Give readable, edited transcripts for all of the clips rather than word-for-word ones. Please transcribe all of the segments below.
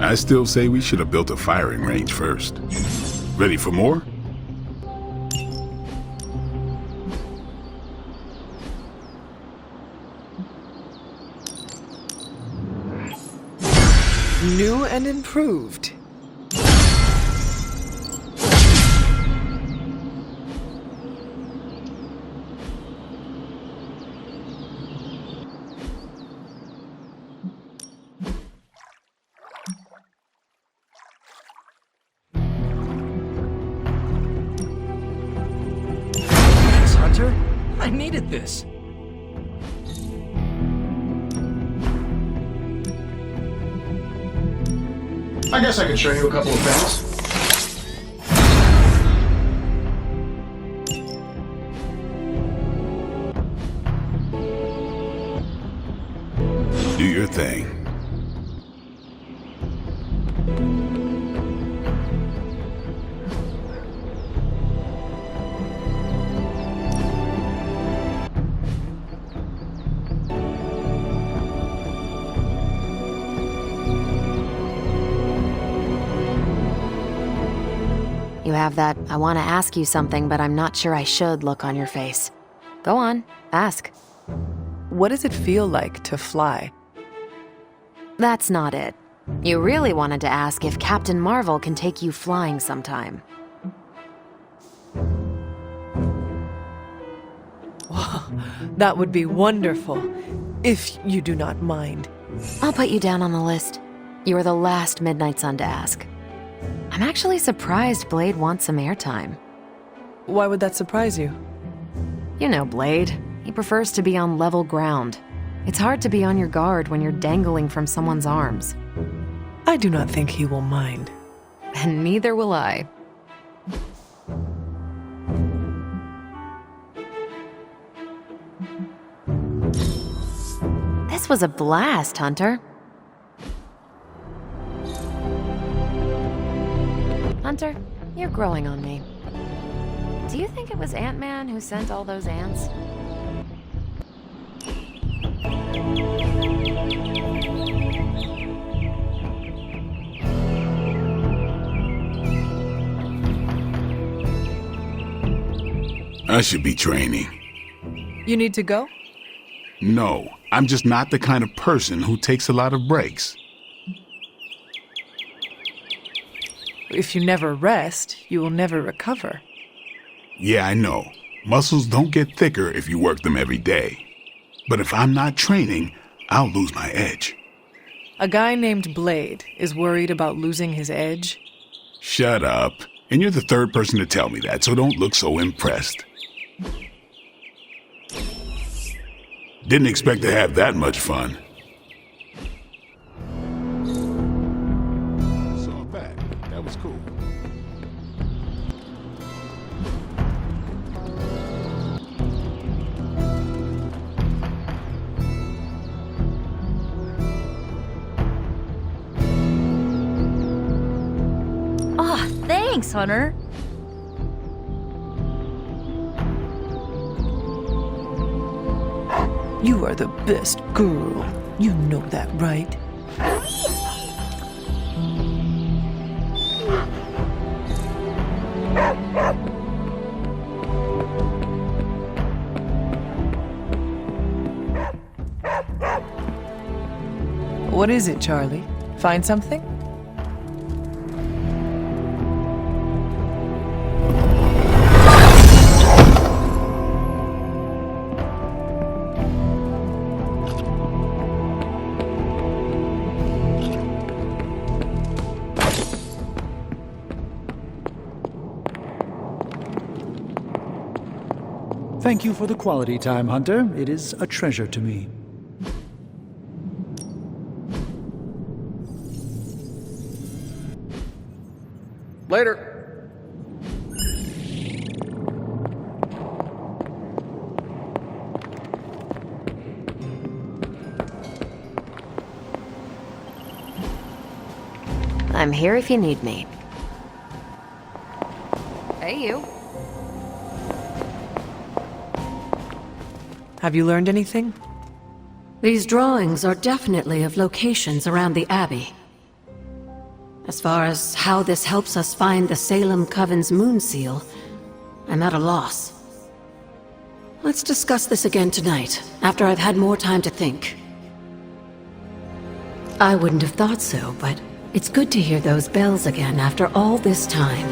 I still say we should have built a firing range first. Ready for more? New and improved. Thanks, Hunter. I needed this. I guess I could show you a couple of things. Do your thing. You have that I want to ask you something, but I'm not sure I should look on your face. Go on, ask. What does it feel like to fly? That's not it. You really wanted to ask if Captain Marvel can take you flying sometime. That would be wonderful, if you do not mind. I'll put you down on the list. You are the last Midnight Sun to ask. I'm actually surprised Blade wants some airtime. Why would that surprise you? You know Blade. He prefers to be on level ground. It's hard to be on your guard when you're dangling from someone's arms. I do not think he will mind. And neither will I. This was a blast, Hunter. Hunter, you're growing on me. Do you think it was Ant-Man who sent all those ants? I should be training. You need to go? No, I'm just not the kind of person who takes a lot of breaks. If you never rest, you will never recover. Yeah, I know. Muscles don't get thicker if you work them every day. But if I'm not training, I'll lose my edge. A guy named Blade is worried about losing his edge. Shut up. And you're the third person to tell me that, so don't look so impressed. Didn't expect to have that much fun. Saw that. That was cool. Aw, thanks, Hunter. You are the best girl. You know that, right? What is it, Charlie? Find something? Thank you for the quality time, Hunter. It is a treasure to me. Later. I'm here if you need me. Hey, you. Have you learned anything? These drawings are definitely of locations around the Abbey. As far as how this helps us find the Salem Coven's moon seal, I'm at a loss. Let's discuss this again tonight, after I've had more time to think. I wouldn't have thought so, but it's good to hear those bells again after all this time.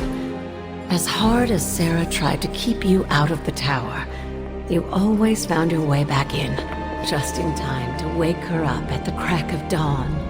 As hard as Sarah tried to keep you out of the tower, you always found your way back in, just in time to wake her up at the crack of dawn.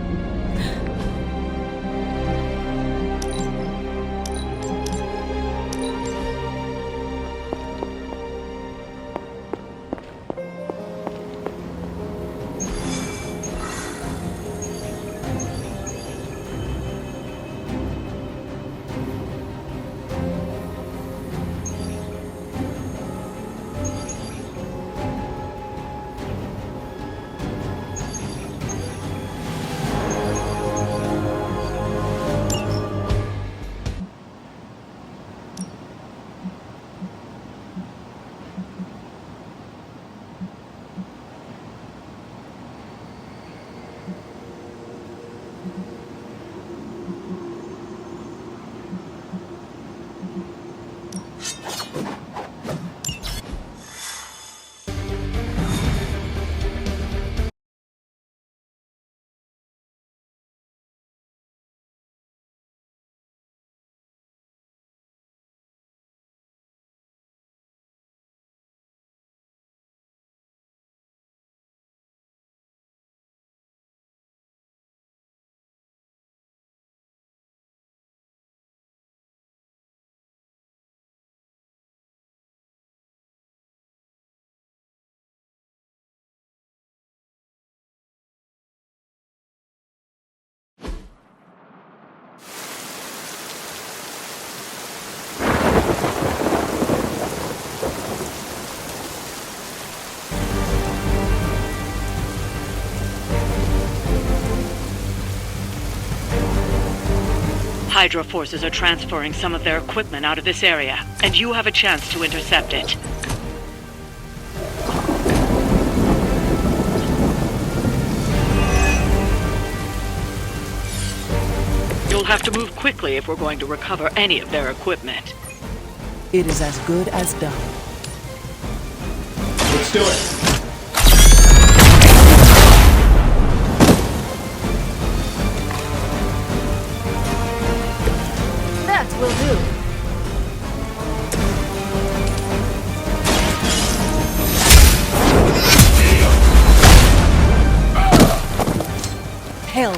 Hydra forces are transferring some of their equipment out of this area, and you have a chance to intercept it. You'll have to move quickly if we're going to recover any of their equipment. It is as good as done. Let's do it. That will do. Hell.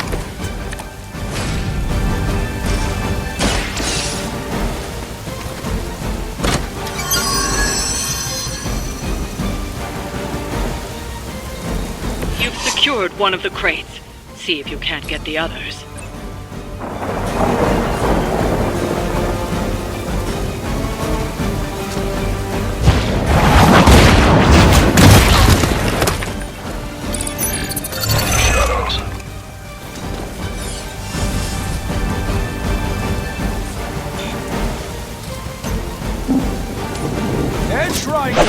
You've secured one of the crates. See if you can't get the others. And trying to...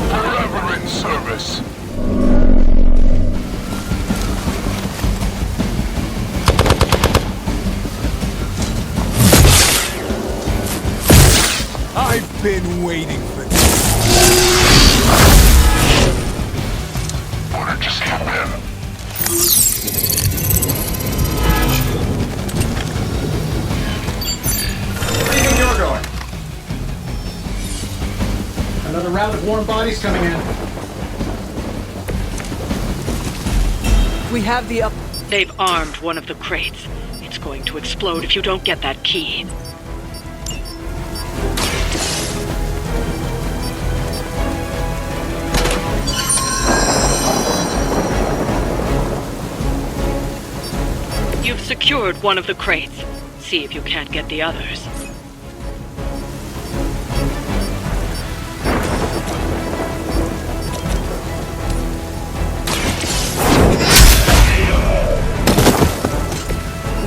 Deliverance service. I've been waiting for this. Order to stop him. Where do you think you're going? Another round of warm bodies coming in. We have the up. They've armed one of the crates. It's going to explode if you don't get that key. You've secured one of the crates. See if you can't get the others.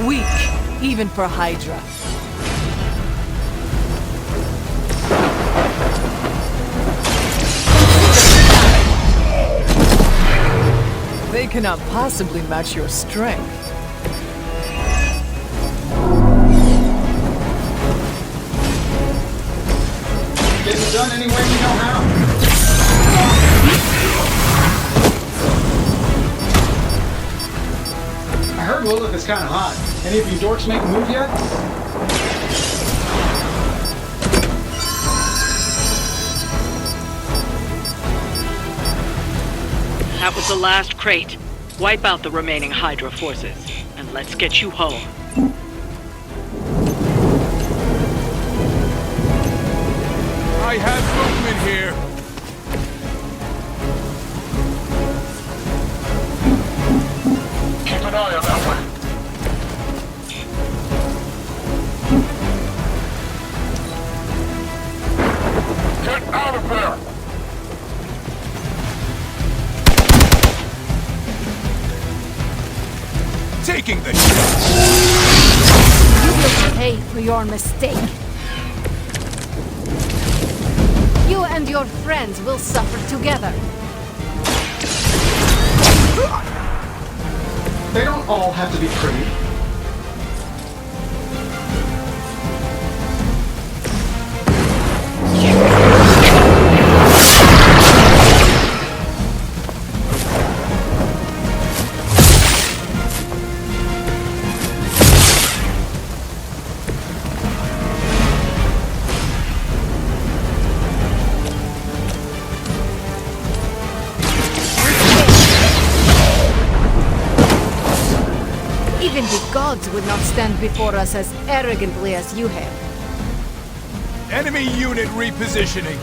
Weak, even for Hydra. They cannot possibly match your strength. Get it done any way you know how. I heard Lilith is kind of hot. Any of you dorks make a move yet? That was the last crate. Wipe out the remaining Hydra forces, and let's get you home. I have movement here. Keep an eye on that one. Get out of there! Taking the shot. You will pay for your mistake. You and your friends will suffer together. They don't all have to be pretty. Even the gods would not stand before us as arrogantly as you have. Enemy unit repositioning.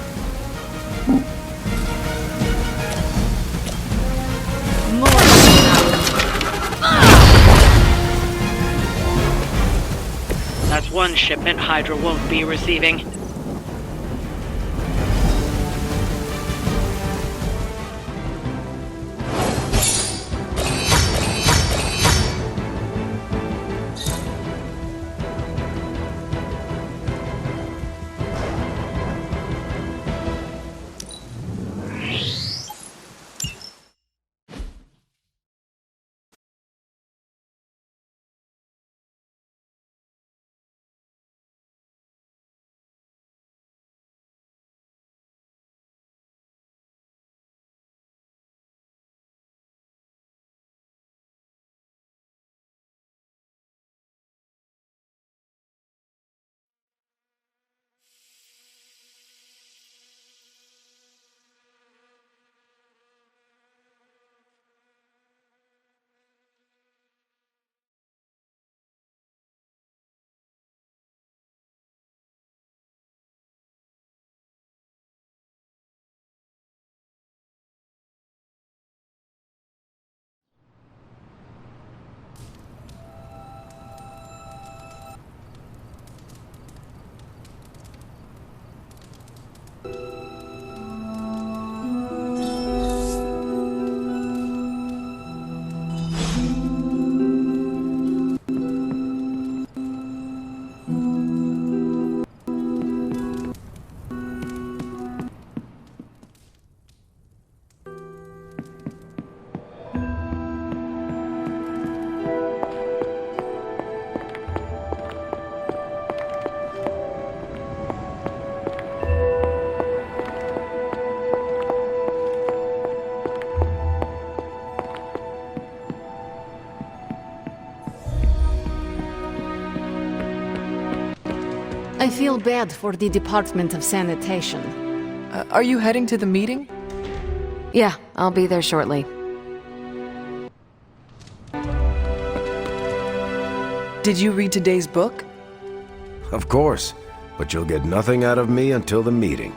More. That's one shipment Hydra won't be receiving. I feel bad for the Department of Sanitation. Are you heading to the meeting? Yeah, I'll be there shortly. Did you read today's book? Of course, but you'll get nothing out of me until the meeting.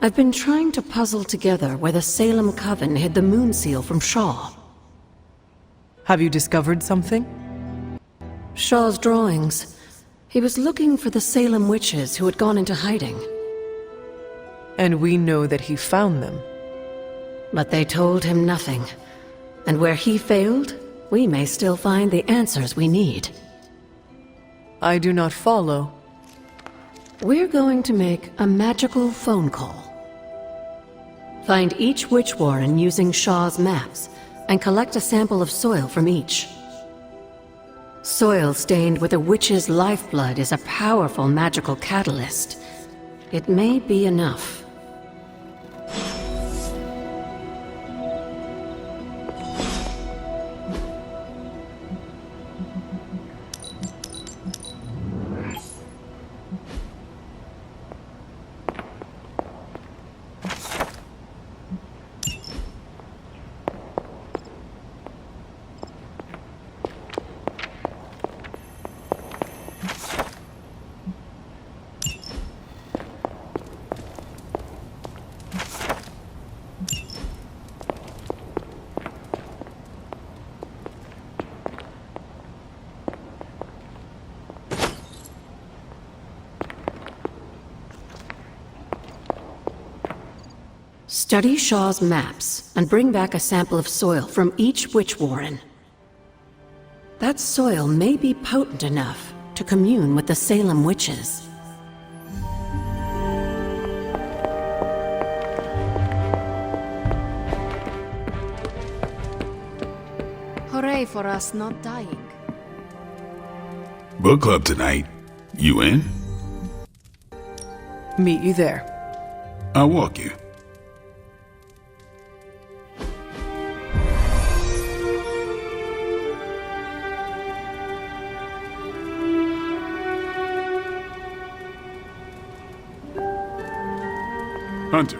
I've been trying to puzzle together where the Salem Coven hid the moon seal from Shaw. Have you discovered something? Shaw's drawings. He was looking for the Salem witches who had gone into hiding. And we know that he found them. But they told him nothing. And where he failed, we may still find the answers we need. I do not follow. We're going to make a magical phone call. Find each witch warren using Shaw's maps, and collect a sample of soil from each. Soil stained with a witch's lifeblood is a powerful magical catalyst. It may be enough. Study Shaw's maps and bring back a sample of soil from each witch warren. That soil may be potent enough to commune with the Salem witches. Hooray for us not dying. Book club tonight. You in? Meet you there. I'll walk you. Hunter.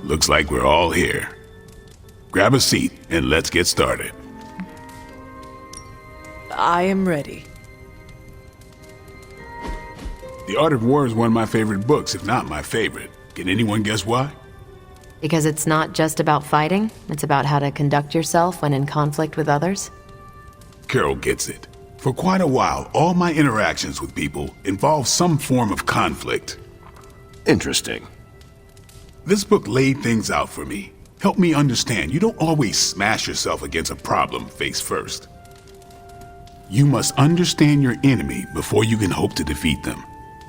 Looks like we're all here. Grab a seat and let's get started. I am ready. The Art of War is one of my favorite books, if not my favorite. Can anyone guess why? Because it's not just about fighting, it's about how to conduct yourself when in conflict with others? Carol gets it. For quite a while, all my interactions with people involve some form of conflict. Interesting. This book laid things out for me. Helped me understand you don't always smash yourself against a problem face first. You must understand your enemy before you can hope to defeat them.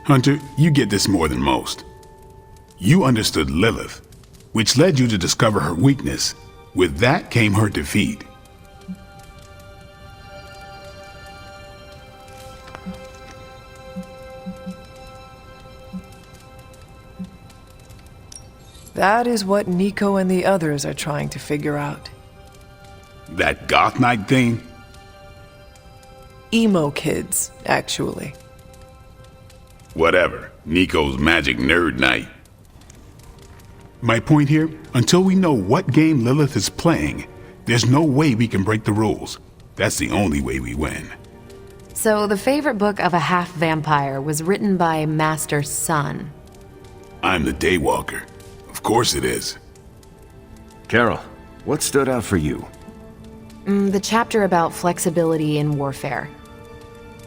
Hunter, you get this more than most. You understood Lilith, which led you to discover her weakness. With that came her defeat. That is what Nico and the others are trying to figure out. That goth night thing? Emo kids, actually. Whatever. Nico's magic nerd night. My point here, until we know what game Lilith is playing, there's no way we can break the rules. That's the only way we win. So the favorite book of a half-vampire was written by Master's son. I'm the Daywalker. Of course it is. Carol, what stood out for you? The chapter about flexibility in warfare.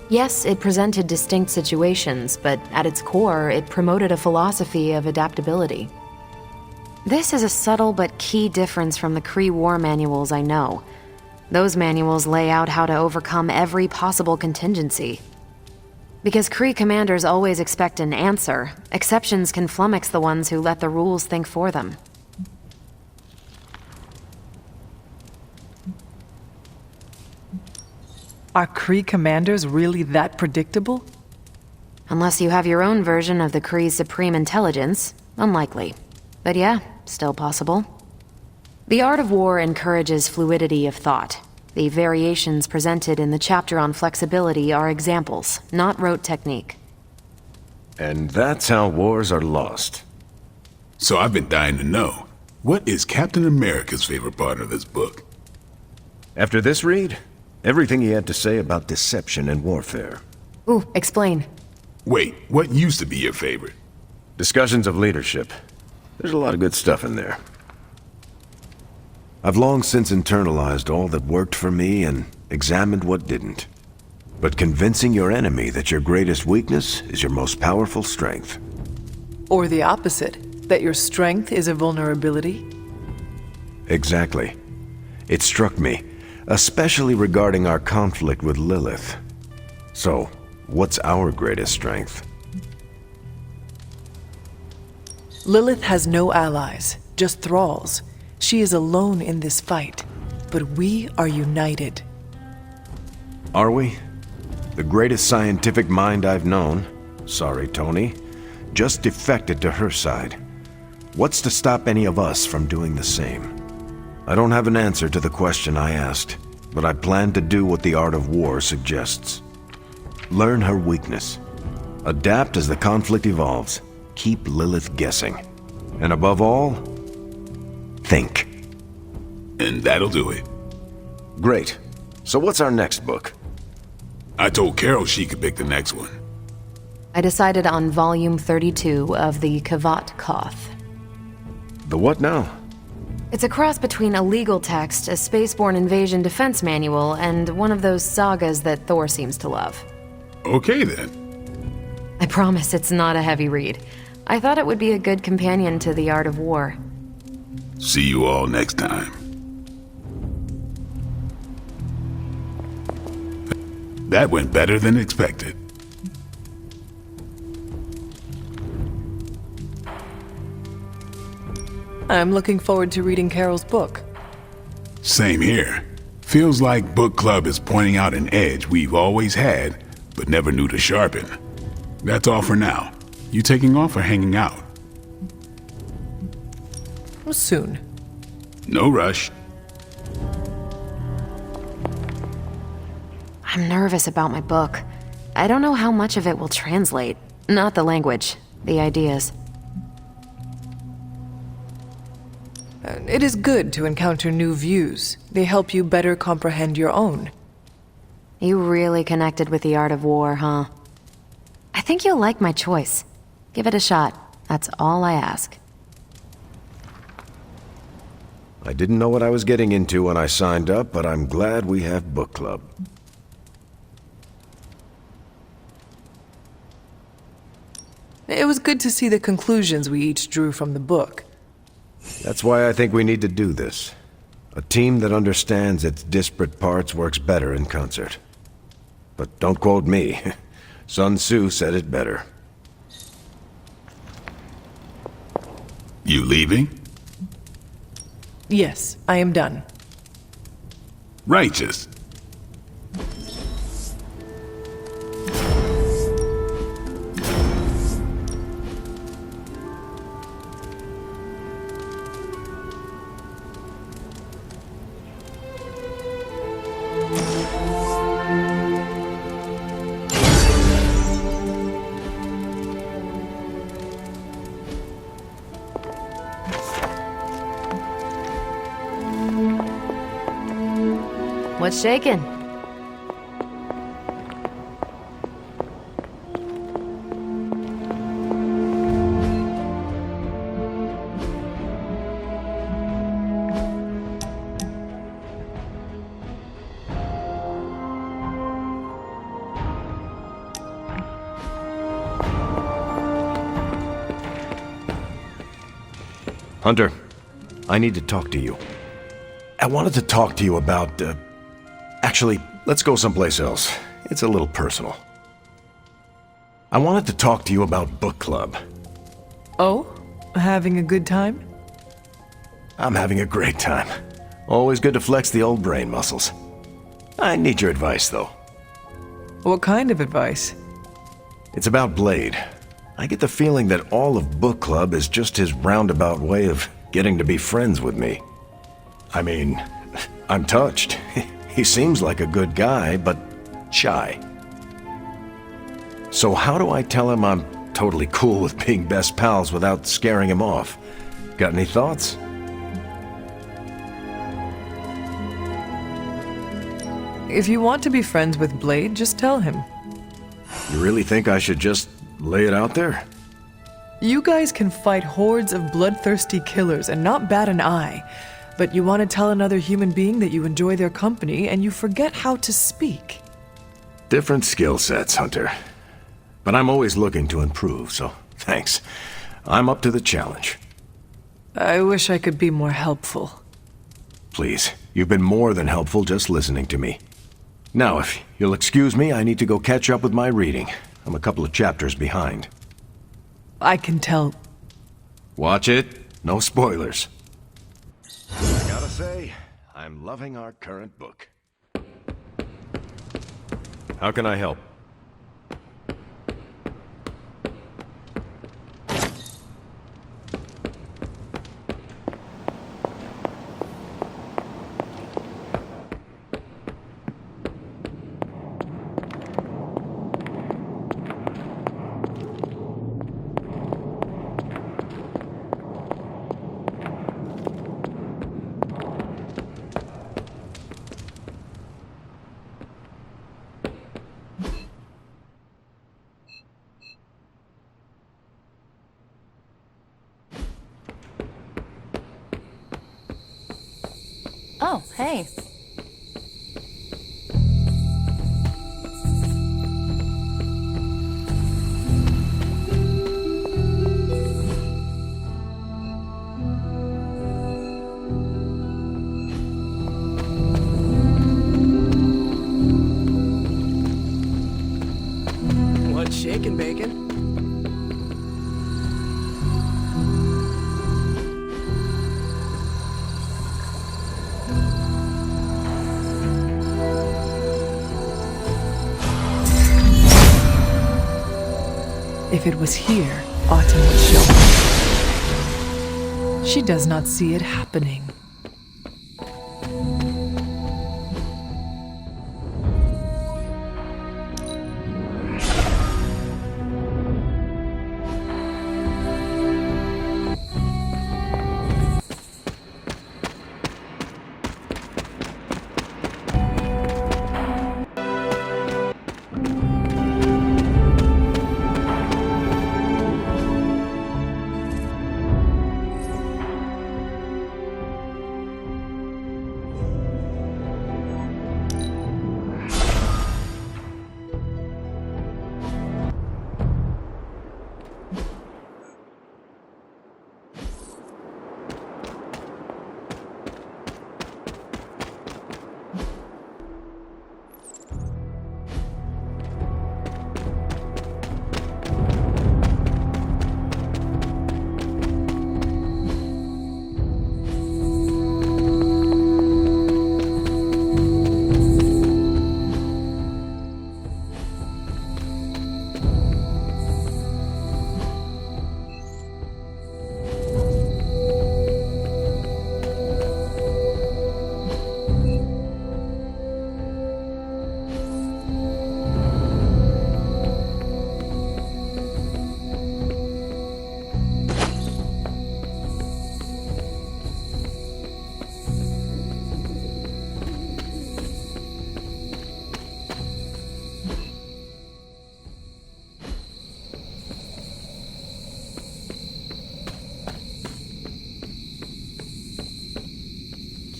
Yes, it presented distinct situations, but at its core, it promoted a philosophy of adaptability. This is a subtle but key difference from the Kree war manuals I know. Those manuals lay out how to overcome every possible contingency. Because Kree commanders always expect an answer, exceptions can flummox the ones who let the rules think for them. Are Kree commanders really that predictable? Unless you have your own version of the Kree's supreme intelligence, unlikely. But yeah, still possible. The Art of War encourages fluidity of thought. The variations presented in the chapter on flexibility are examples, not rote technique. And that's how wars are lost. So I've been dying to know, what is Captain America's favorite part of this book? After this read, everything he had to say about deception and warfare. Ooh, explain. Wait, what used to be your favorite? Discussions of leadership. There's a lot of good stuff in there. I've long since internalized all that worked for me and examined what didn't. But convincing your enemy that your greatest weakness is your most powerful strength. Or the opposite. That your strength is a vulnerability? Exactly. It struck me, especially regarding our conflict with Lilith. So, what's our greatest strength? Lilith has no allies, just thralls. She is alone in this fight, but we are united. Are we? The greatest scientific mind I've known, sorry Tony, just defected to her side. What's to stop any of us from doing the same? I don't have an answer to the question I asked, but I plan to do what the art of war suggests. Learn her weakness. Adapt as the conflict evolves. Keep Lilith guessing. And above all, think. And that'll do it. Great. So what's our next book? I told Carol she could pick the next one. I decided on volume 32 of the Kavat Koth. The what now? It's a cross between a legal text, a spaceborne invasion defense manual, and one of those sagas that Thor seems to love. Okay then. I promise it's not a heavy read. I thought it would be a good companion to the art of war. See you all next time. That went better than expected. I'm looking forward to reading Carol's book. Same here. Feels like book club is pointing out an edge we've always had, but never knew to sharpen. That's all for now. You taking off or hanging out? Soon. No rush. I'm nervous about my book. I don't know how much of it will translate. Not the language, the ideas. It is good to encounter new views. They help you better comprehend your own. You really connected with the art of war, huh? I think you'll like my choice. Give it a shot. That's all I ask. I didn't know what I was getting into when I signed up, but I'm glad we have book club. It was good to see the conclusions we each drew from the book. That's why I think we need to do this. A team that understands its disparate parts works better in concert. But don't quote me. Sun Tzu said it better. You leaving? Yes, I am done. Righteous. What's shaking? Hunter, I need to talk to you. I wanted to talk to you about, Actually, let's go someplace else. It's a little personal. I wanted to talk to you about book club. Oh? Having a good time? I'm having a great time. Always good to flex the old brain muscles. I need your advice, though. What kind of advice? It's about Blade. I get the feeling that all of book club is just his roundabout way of getting to be friends with me. I mean, I'm touched. He seems like a good guy, but shy. So how do I tell him I'm totally cool with being best pals without scaring him off? Got any thoughts? If you want to be friends with Blade, just tell him. You really think I should just lay it out there? You guys can fight hordes of bloodthirsty killers and not bat an eye. But you want to tell another human being that you enjoy their company and you forget how to speak. Different skill sets, Hunter. But I'm always looking to improve, so thanks. I'm up to the challenge. I wish I could be more helpful. Please, you've been more than helpful just listening to me. Now, if you'll excuse me, I need to go catch up with my reading. I'm a couple of chapters behind. I can tell. Watch it. No spoilers. I gotta say, I'm loving our current book. How can I help? Oh, hey. What's shaking, bacon? If it was here, Autumn would show up. She does not see it happening.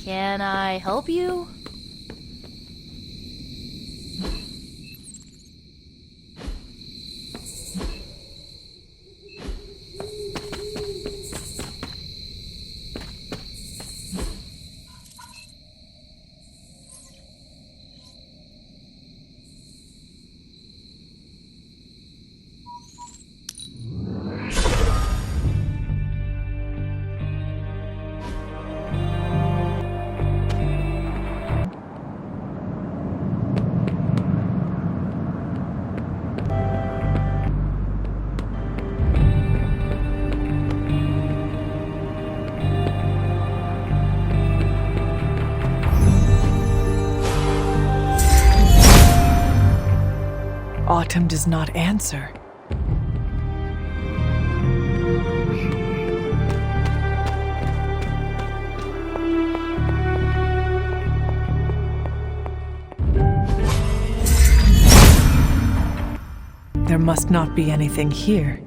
Can I help you? Autumn does not answer. There must not be anything here.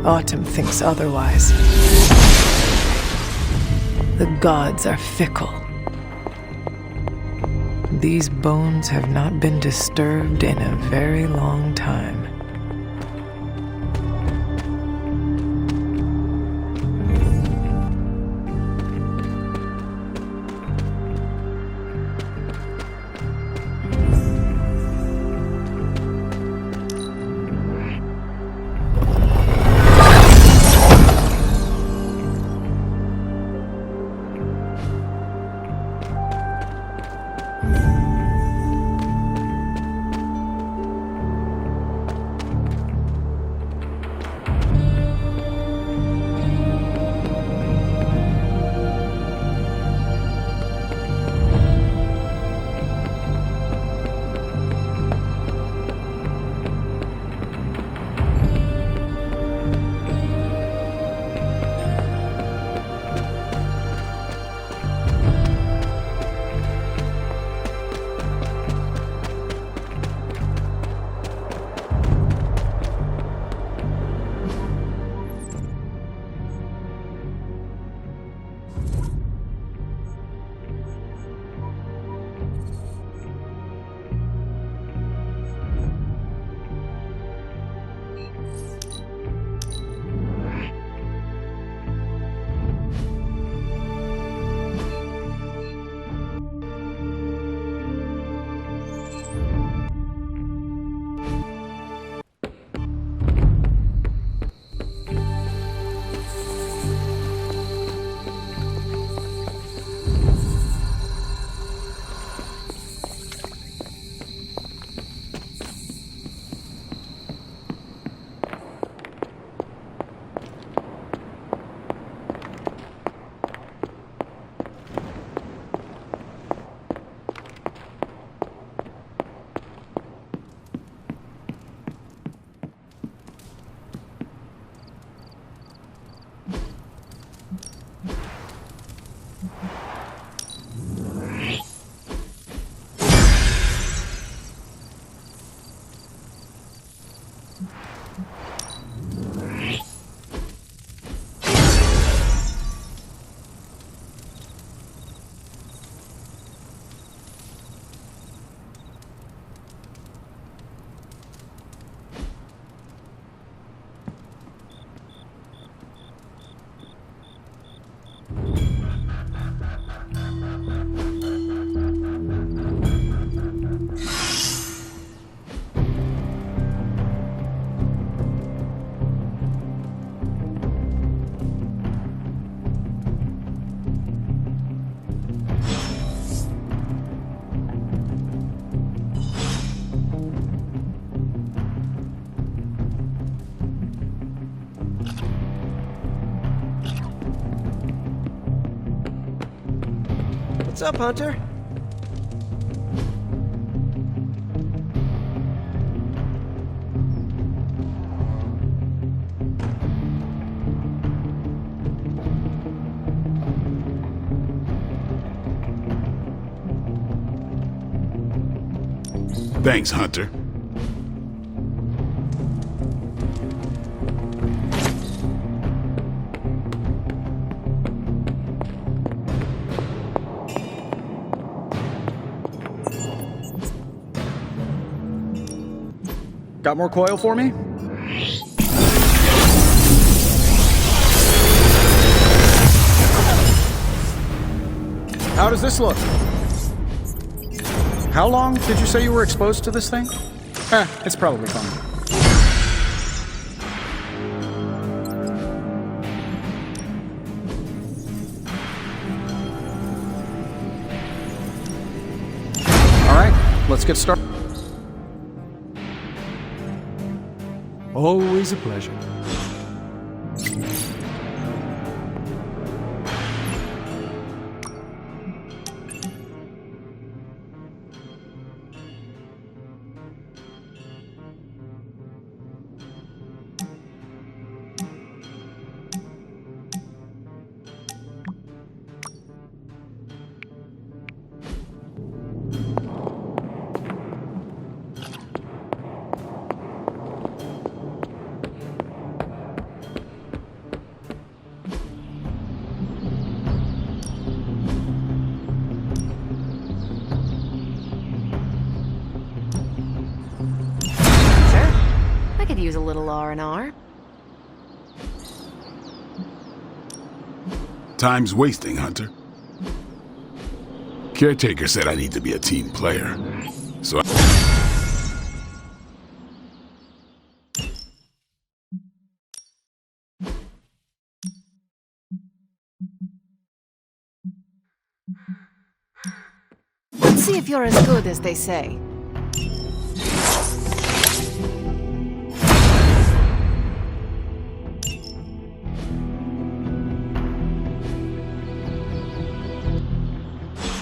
Autumn thinks otherwise. The gods are fickle. These bones have not been disturbed in a very long time. What's up, Hunter? Thanks, Hunter. Got more coil for me? How does this look? How long did you say you were exposed to this thing? It's probably fine. All right, let's get started. Always a pleasure. use a little R&R. Time's wasting, Hunter. Caretaker said I need to be a team player, so Let's see if you're as good as they say.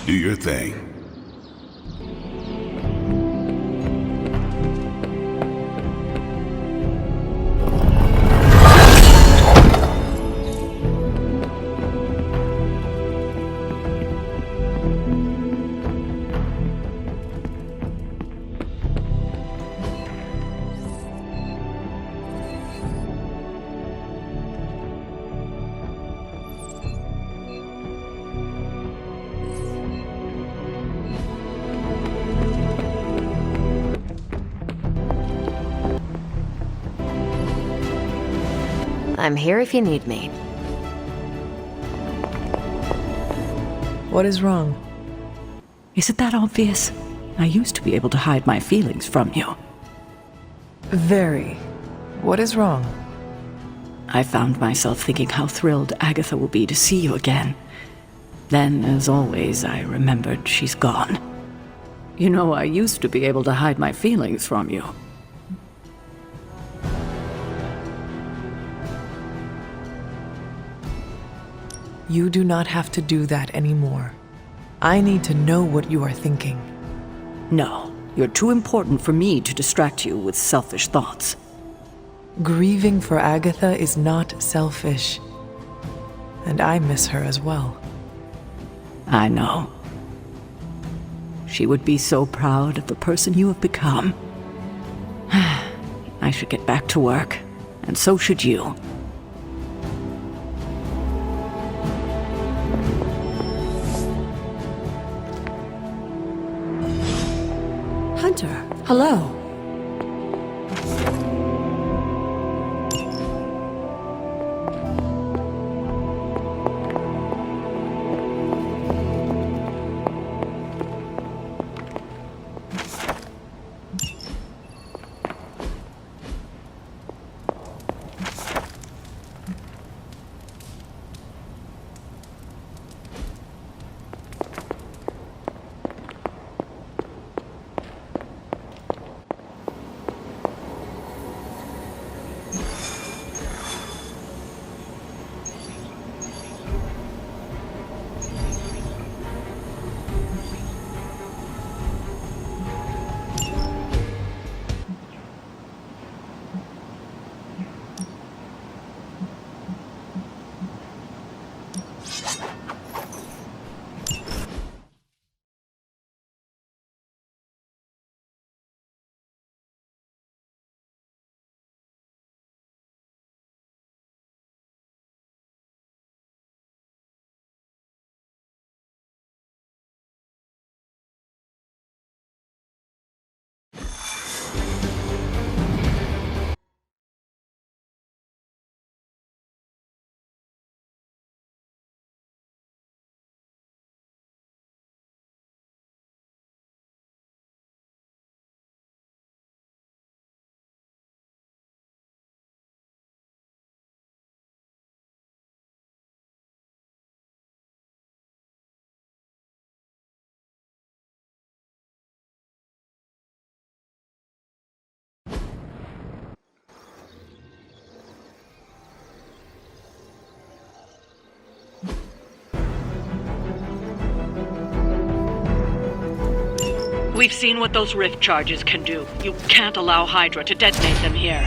do your thing. I'm here if you need me. What is wrong? Is it that obvious? I used to be able to hide my feelings from you. Very. What is wrong? I found myself thinking how thrilled Agatha will be to see you again. Then, as always, I remembered she's gone. You know, I used to be able to hide my feelings from you. You do not have to do that anymore. I need to know what you are thinking. No, you're too important for me to distract you with selfish thoughts. Grieving for Agatha is not selfish. And I miss her as well. I know. She would be so proud of the person you have become. I should get back to work, and so should you. Hunter, hello. We've seen what those rift charges can do. You can't allow Hydra to detonate them here.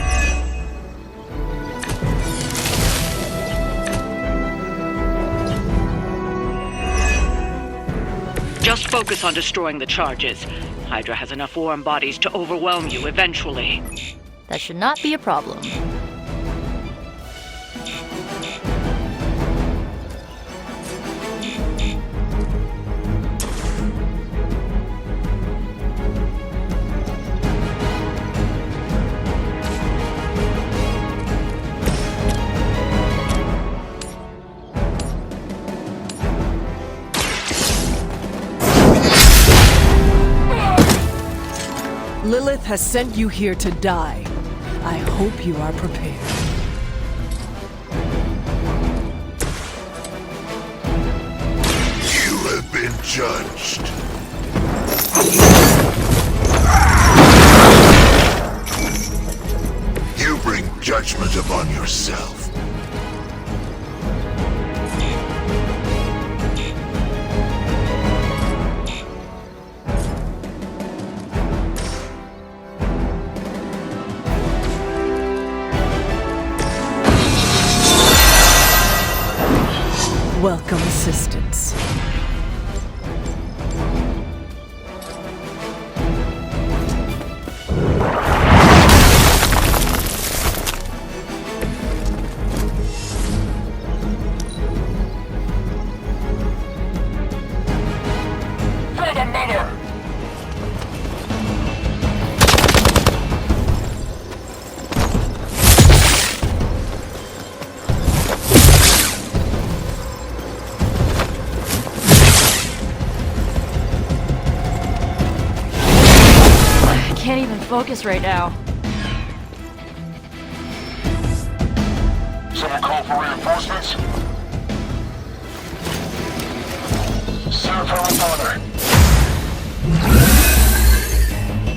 Just focus on destroying the charges. Hydra has enough warm bodies to overwhelm you eventually. That should not be a problem. Lilith has sent you here to die. I hope you are prepared. You have been judged. You bring judgment upon yourself. Welcome assistance. For the mother! Can't even focus right now. Someone call for reinforcements? Serve her with honor.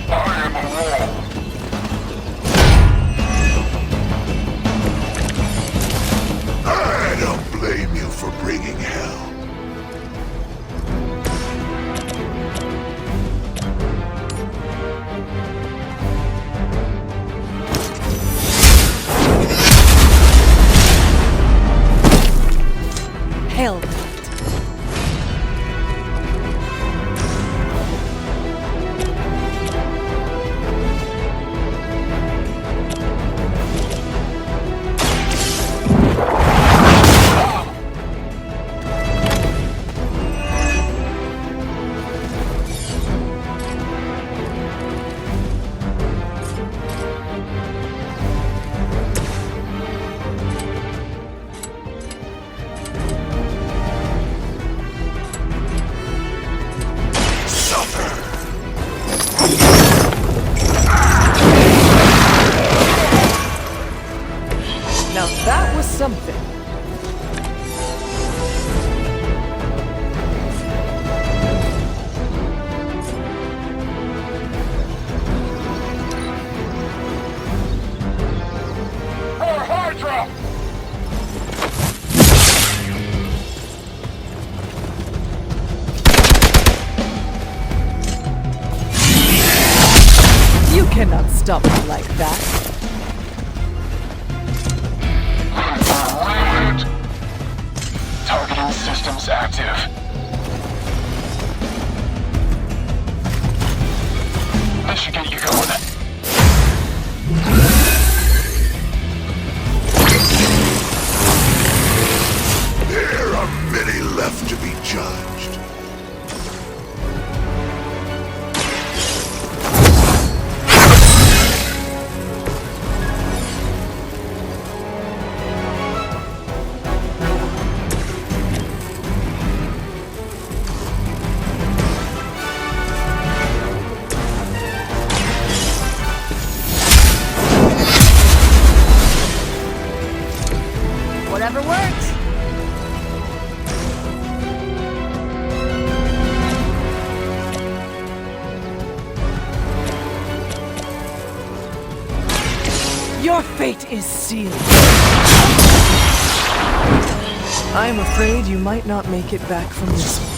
I am a wall. I don't blame you for bringing hell. Hell with it. Now that was something. For Hydra! You cannot stop me like that. Targeting systems active. This should get you going. There are many left to be judged. Whatever works. Your fate is sealed. I'm afraid you might not make it back from this one.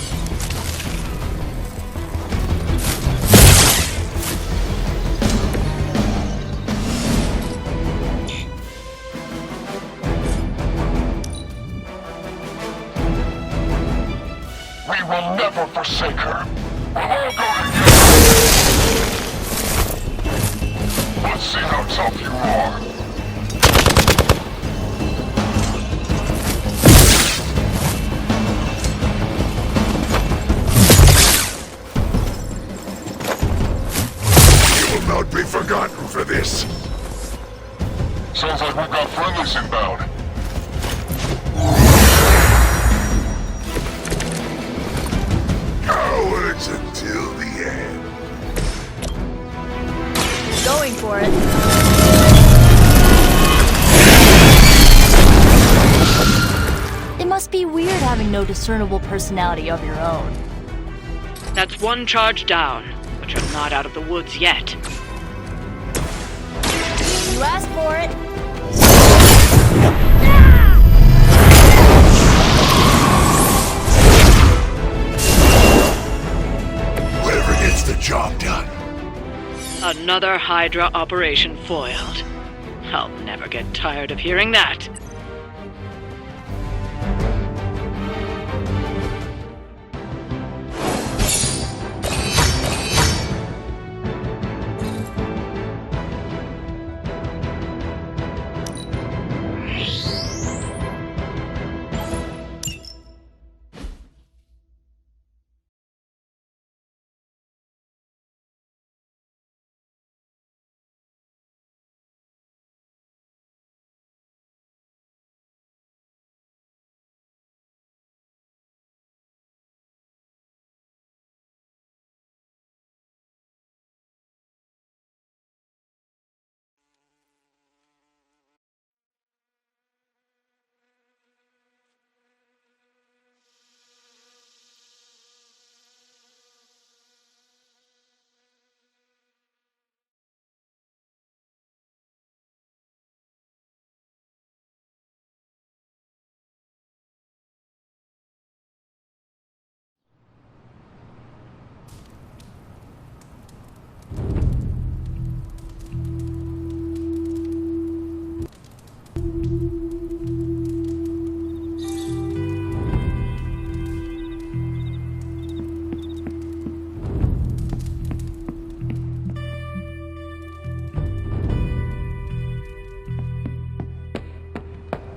We will never forsake her. We'll all go together. Let's see how tough you are. You will not be forgotten for this. Sounds like we've got friendlies inbound. Cowards until the end. going for it. It must be weird having no discernible personality of your own. That's one charge down, but you're not out of the woods yet. You asked for it. Whatever gets the job done. Another Hydra operation foiled. I'll never get tired of hearing that.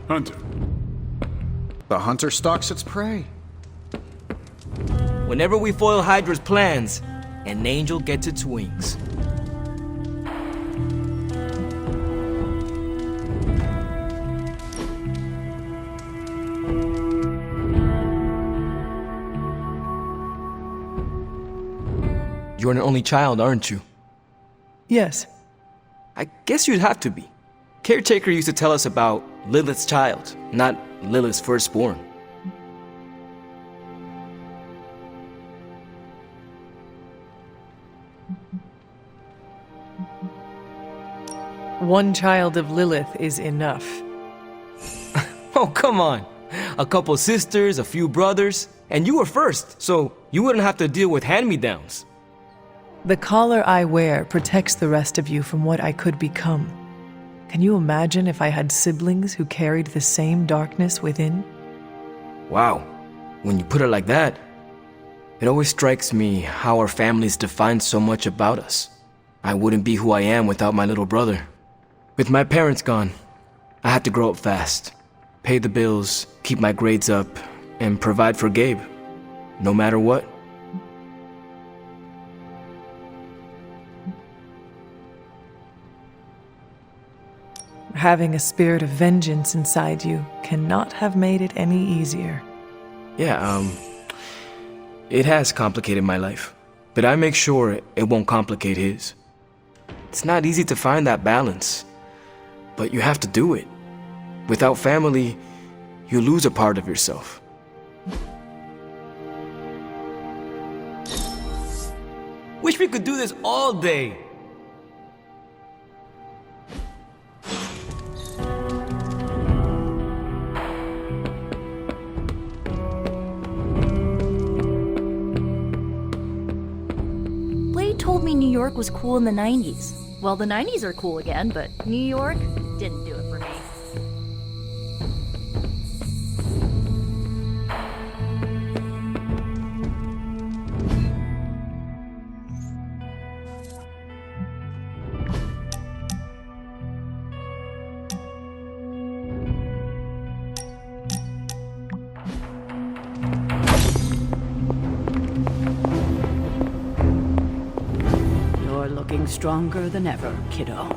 Hunter. The hunter stalks its prey. Whenever we foil Hydra's plans, an angel gets its wings. You're an only child, aren't you? Yes. I guess you'd have to be. Caretaker used to tell us about Lilith's child, not Lilith's firstborn. One child of Lilith is enough. Oh, come on. A couple sisters, a few brothers, and you were first, so you wouldn't have to deal with hand-me-downs. The collar I wear protects the rest of you from what I could become. Can you imagine if I had siblings who carried the same darkness within? Wow. When you put it like that, it always strikes me how our families define so much about us. I wouldn't be who I am without my little brother. With my parents gone, I had to grow up fast, pay the bills, keep my grades up, and provide for Gabe, no matter what. Having a spirit of vengeance inside you cannot have made it any easier. Yeah, it has complicated my life, but I make sure it won't complicate his. It's not easy to find that balance, but you have to do it. Without family, you lose a part of yourself. Wish we could do this all day. Told me New York was cool in the 90s. Well, the 90s are cool again, but New York didn't do it for me. Looking stronger than ever, kiddo.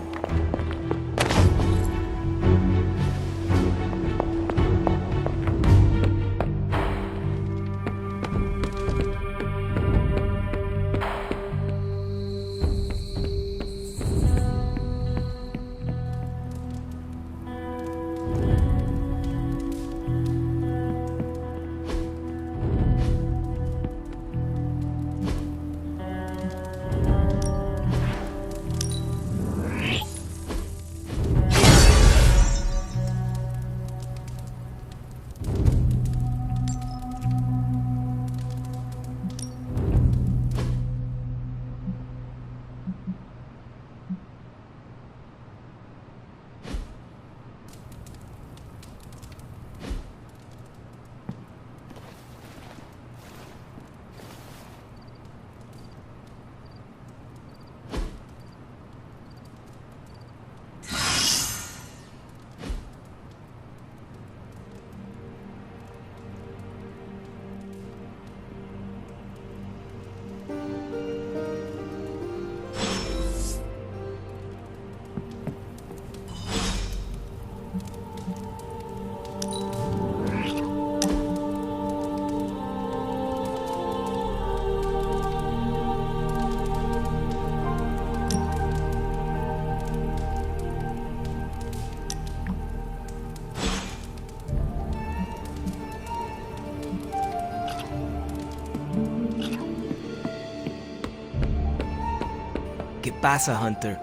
pasa, Hunter?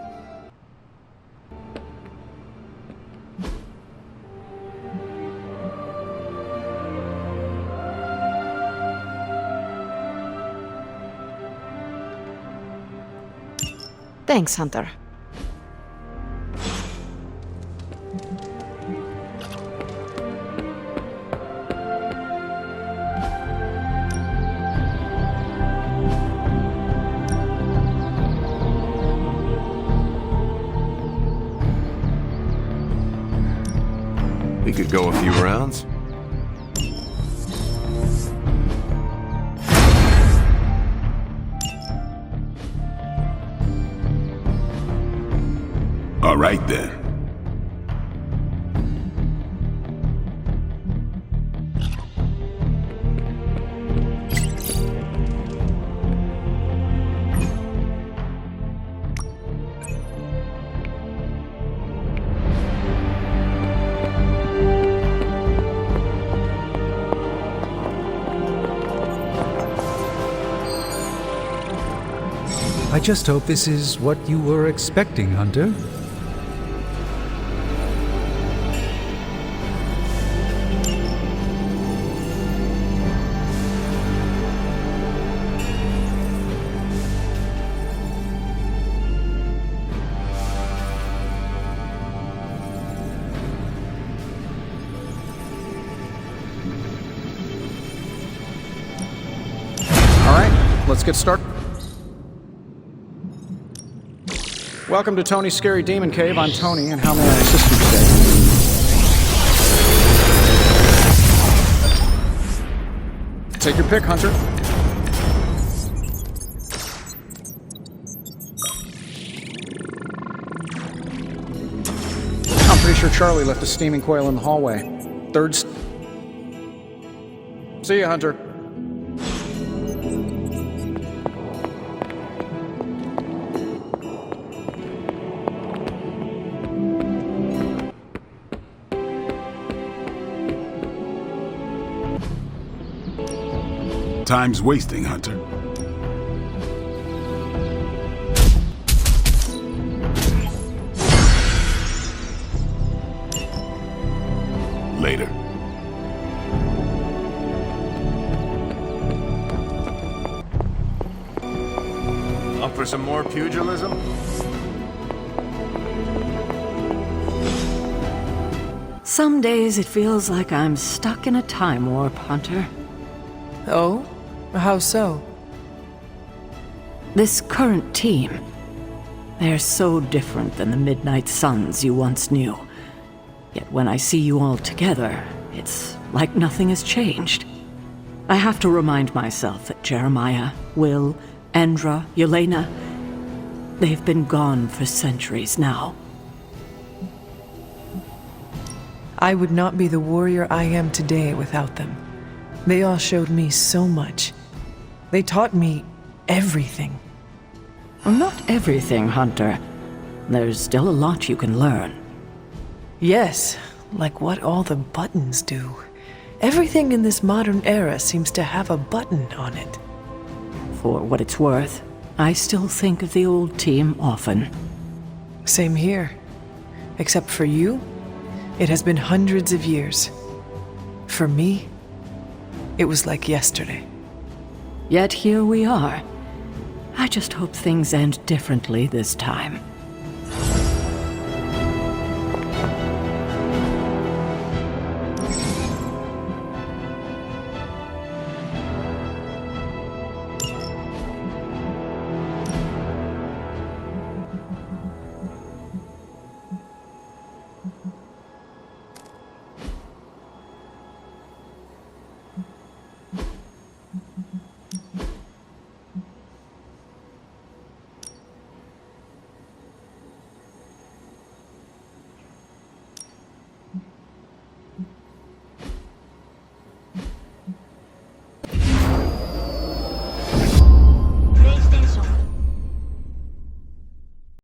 Thanks, Hunter. We could go a few rounds. All right then. I just hope this is what you were expecting, Hunter. Let's get started. Welcome to Tony's Scary Demon Cave. I'm Tony, and how may I assist you today? Take your pick, Hunter. I'm pretty sure Charlie left a steaming coil in the hallway. See ya, Hunter. Time's wasting, Hunter. Later. Up for some more pugilism? Some days it feels like I'm stuck in a time warp, Hunter. Oh? How so? This current team, they're so different than the Midnight Suns you once knew. Yet when I see you all together, it's like nothing has changed. I have to remind myself that Jeremiah, Will, Andra, Yelena, they've been gone for centuries now. I would not be the warrior I am today without them. They all showed me so much. They taught me everything. Well, not everything, Hunter. There's still a lot you can learn. Yes, like what all the buttons do. Everything in this modern era seems to have a button on it. For what it's worth, I still think of the old team often. Same here. Except for you, it has been hundreds of years. For me, it was like yesterday. Yet here we are. I just hope things end differently this time.